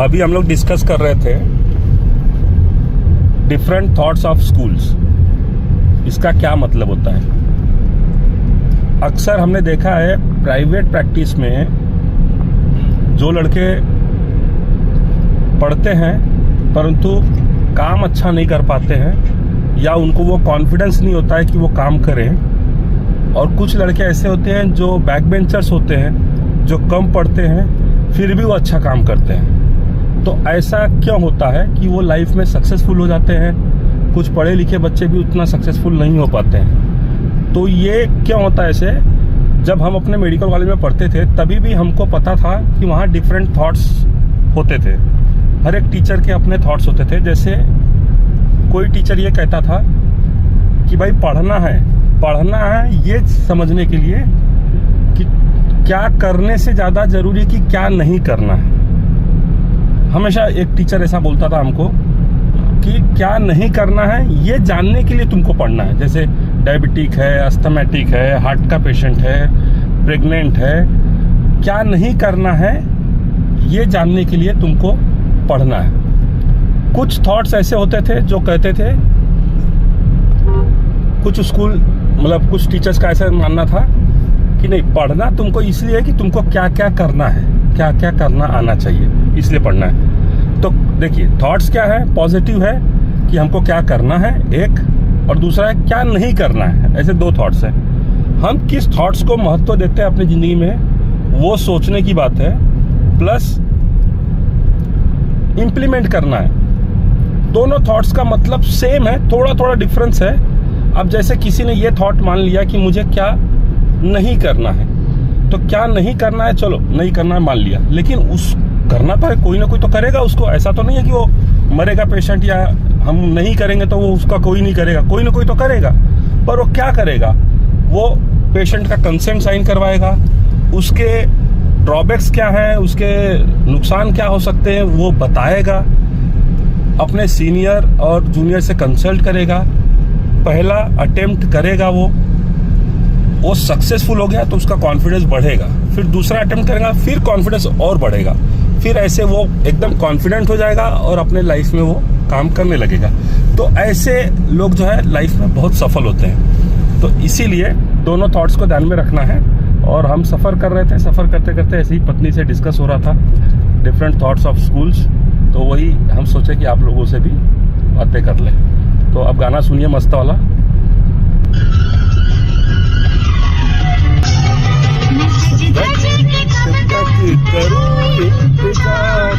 अभी हम लोग डिस्कस कर रहे थे डिफरेंट थॉट्स ऑफ स्कूल्स। इसका क्या मतलब होता है? अक्सर हमने देखा है प्राइवेट प्रैक्टिस में जो लड़के पढ़ते हैं परंतु काम अच्छा नहीं कर पाते हैं या उनको वो कॉन्फिडेंस नहीं होता है कि वो काम करें, और कुछ लड़के ऐसे होते हैं जो बैक बेंचर्स होते हैं, जो कम पढ़ते हैं फिर भी वो अच्छा काम करते हैं। तो ऐसा क्यों होता है कि वो लाइफ में सक्सेसफुल हो जाते हैं? कुछ पढ़े लिखे बच्चे भी उतना सक्सेसफुल नहीं हो पाते हैं। तो ये क्यों होता है ऐसे? जब हम अपने मेडिकल कॉलेज में पढ़ते थे तभी भी हमको पता था कि वहाँ डिफरेंट थॉट्स होते थे। हर एक टीचर के अपने थॉट्स होते थे। जैसे कोई टीचर ये कहता था कि भाई पढ़ना है ये समझने के लिए कि क्या करने से ज़्यादा ज़रूरी कि क्या नहीं करना है। हमेशा एक टीचर ऐसा बोलता था हमको कि क्या नहीं करना है ये जानने के लिए तुमको पढ़ना है। जैसे डायबिटिक है, अस्थमेटिक है, हार्ट का पेशेंट है, प्रेग्नेंट है, क्या नहीं करना है ये जानने के लिए तुमको पढ़ना है। कुछ थॉट्स ऐसे होते थे जो कहते थे, कुछ स्कूल मतलब कुछ टीचर्स का ऐसा मानना था कि नहीं, पढ़ना तुमको इसलिए है कि तुमको क्या क्या करना है, क्या क्या करना आना चाहिए, इसलिए पढ़ना है। तो देखिए थॉट्स क्या है, पॉजिटिव है कि हमको क्या करना है एक, और दूसरा है क्या नहीं करना है। ऐसे दो थॉट्स हैं। हम किस थॉट्स को महत्व देते हैं अपनी ज़िंदगी में वो सोचने की बात है, प्लस इम्प्लीमेंट करना है। दोनों थॉट्स का मतलब सेम है, थोड़ा थोड़ा डिफरेंस है। अब जैसे किसी ने ये थॉट मान लिया कि मुझे क्या नहीं करना है, तो क्या नहीं करना है, चलो नहीं करना है मान लिया, लेकिन उस करना तो है, कोई ना कोई तो करेगा उसको। ऐसा तो नहीं है कि वो मरेगा पेशेंट या हम नहीं करेंगे तो वो उसका कोई नहीं करेगा, कोई ना कोई तो करेगा। पर वो क्या करेगा? वो पेशेंट का कंसेंट साइन करवाएगा, उसके ड्रॉबैक्स क्या है, उसके नुकसान क्या हो सकते हैं वो बताएगा, अपने सीनियर और जूनियर से कंसल्ट करेगा, पहला अटेम्प्ट करेगा, वो सक्सेसफुल हो गया तो उसका कॉन्फिडेंस बढ़ेगा, फिर दूसरा अटेम्प्ट करेगा, फिर कॉन्फिडेंस और बढ़ेगा, फिर ऐसे वो एकदम कॉन्फिडेंट हो जाएगा और अपने लाइफ में वो काम करने लगेगा। तो ऐसे लोग जो है लाइफ में बहुत सफल होते हैं। तो इसीलिए दोनों थॉट्स को ध्यान में रखना है। और हम सफ़र कर रहे थे, सफ़र करते करते ऐसे ही पत्नी से डिस्कस हो रहा था डिफरेंट थॉट्स ऑफ स्कूल्स, तो वही हम सोचे कि आप लोगों से भी बातें कर लें। तो अब गाना सुनिए मस्त वाला। करूं इंतजार